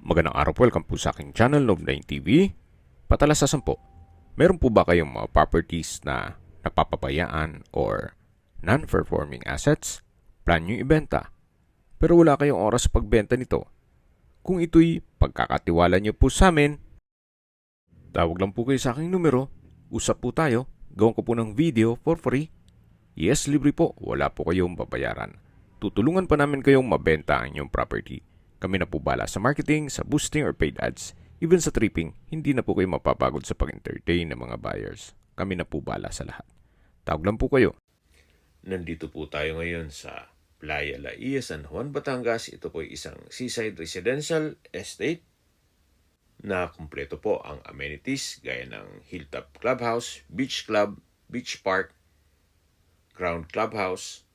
Magandang araw po, welcome po sa aking channel, Nov9 TV. Patalasasan po, meron po ba kayong mga properties na napapabayaan or non-performing assets? Plan nyo ibenta, pero wala kayong oras sa pagbenta nito. Kung ito'y pagkakatiwala nyo po sa amin, tawag lang po kayo sa aking numero, usap po tayo, gawin ko po ng video for free. Yes, libre po, wala po kayong babayaran. Tutulungan pa namin kayong mabenta ang inyong property. Kami na po bala sa marketing, sa boosting or paid ads. Even sa tripping, hindi na po kayo mapapagod sa pag-entertain ng mga buyers. Kami na po bala sa lahat. Tawag lang po kayo. Nandito po tayo ngayon sa Playa Laia, San Juan, Batangas. Ito po ay isang seaside residential estate na kumpleto po ang amenities gaya ng hilltop clubhouse, beach club, beach park, ground clubhouse,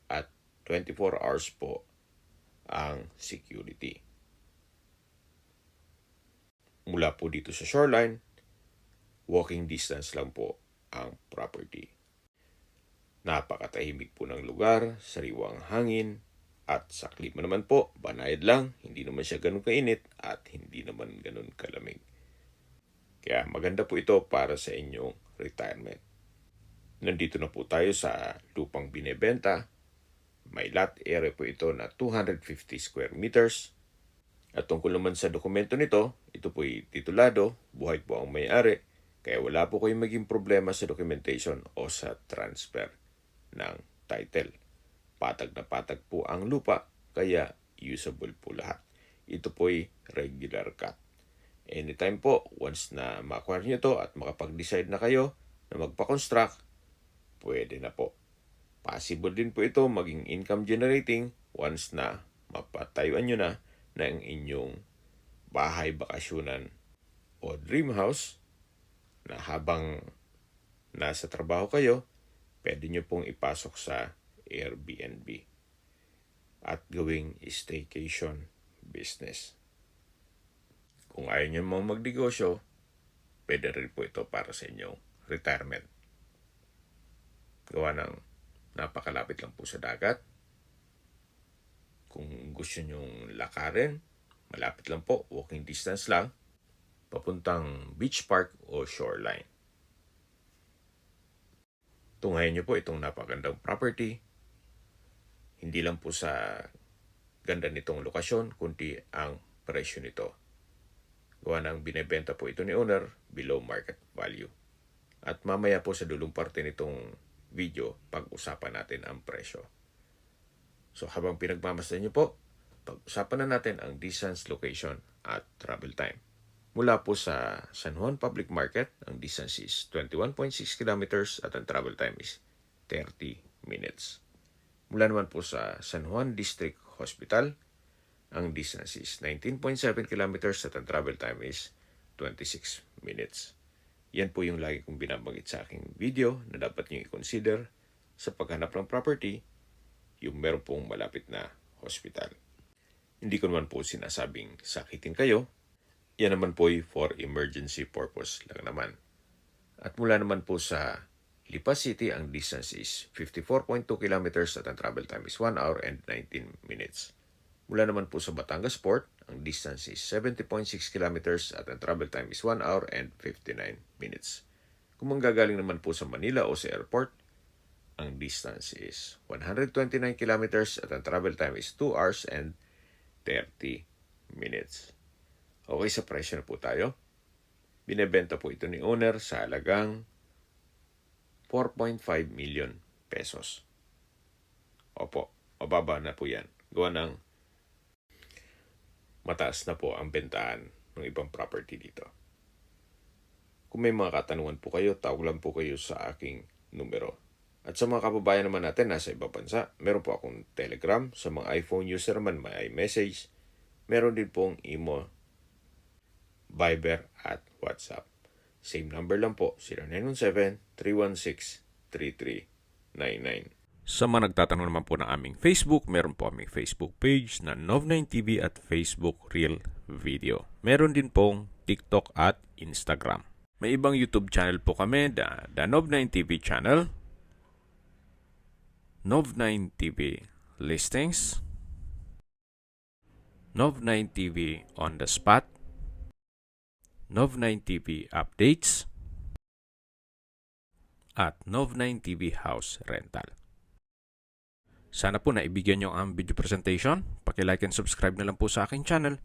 at 24 hours po ang security. Mula po dito sa shoreline, walking distance lang po ang property. Napakatahimik po ng lugar, sariwang hangin, at sa klima naman po, banayad lang, hindi naman siya ganun kainit at hindi naman ganun kalamig. Kaya maganda po ito para sa inyong retirement. Nandito na po tayo sa lupang binebenta. May lot area po ito na 250 square meters. At tungkol naman sa dokumento nito, ito po'y titulado, buhay po ang may-ari, kaya wala po kayong maging problema sa documentation o sa transfer ng title. Patag na patag po ang lupa, kaya usable po lahat. Ito po'y regular cut. Anytime po, once na ma-acquire nyo ito at makapag-decide na kayo na magpa-construct, pwede na po. Possible din po ito maging income generating once na mapatayuan nyo na ng inyong bahay bakasyonan o dream house na habang nasa trabaho kayo, pwede nyo pong ipasok sa Airbnb at gawing staycation business. Kung ayaw nyo mong magnegosyo, pwede rin po ito para sa inyong retirement. Gawa ng napakalapit lang po sa dagat. Kung gusto nyong lakarin, malapit lang po, walking distance lang, papuntang beach park o shoreline. Tunghayan nyo po itong napagandang property. Hindi lang po sa ganda nitong lokasyon, kundi ang presyo nito. Gawa ng binebenta po ito ni owner below market value. At mamaya po sa dulong parte nitong video, pag-usapan natin ang presyo. So habang pinagmamasdan nyo po, pag-usapan na natin ang distance, location, at travel time. Mula po sa San Juan Public Market, ang distance is 21.6 kilometers at ang travel time is 30 minutes. Mula naman po sa San Juan District Hospital, ang distance is 19.7 kilometers at ang travel time is 26 minutes. Yan po yung lagi kong binabanggit sa aking video na dapat nyo i-consider sa paghanap ng property, yung meron pong malapit na hospital. Hindi ko naman po sinasabing sakitin kayo. Yan naman po for emergency purpose lang naman. At mula naman po sa Lipa City, ang distance is 54.2 kilometers at ang travel time is 1 hour and 19 minutes. Mula naman po sa Batangas Port, ang distance is 70.6 kilometers at ang travel time is 1 hour and 59 minutes. Kung manggagaling naman po sa Manila o sa airport, ang distance is 129 kilometers at ang travel time is 2 hours and 30 minutes. Okay, sa presyo na po tayo. Binebenta po ito ni owner sa halagang 4.5 million pesos. Opo, mababa na po yan. Gawa ng mataas na po ang bentahan ng ibang property dito. Kung may mga katanungan po kayo, tawag lang po kayo sa aking numero. At sa mga kababayan naman natin nasa ibang bansa, meron po akong Telegram. Sa mga iPhone user naman, may iMessage. Meron din pong Imo, Viber at WhatsApp. Same number lang po, 0917-316-3399. Sa mga nagtatanong naman po ng aming Facebook, meron po aming Facebook page na Nov9 TV at Facebook Real Video. Meron din pong TikTok at Instagram. May ibang YouTube channel po kami, the Nov9 TV channel, Nov9 TV Listings, Nov9 TV on the spot, Nov9 TV updates, at Nov9 TV house rental. Sana po naibigyan nyo ang video presentation. Paki-like and subscribe na lang po sa aking channel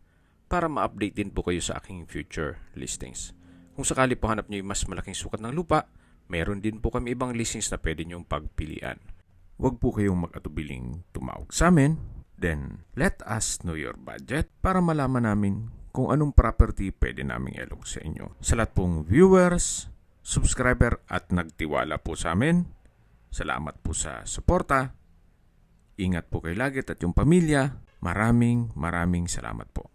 para ma-update din po kayo sa aking future listings. Kung sakali po hanap nyo yung mas malaking sukat ng lupa, meron din po kami ibang listings na pwede nyong pagpilian. Huwag po kayong mag-atubiling tumawag sa amin. Then, let us know your budget para malaman namin kung anong property pwede naming ilog sa inyo. Sa lahat pong viewers, subscriber at nagtiwala po sa amin, salamat po sa suporta. Ingat po kayo lagi at yung pamilya. Maraming salamat po.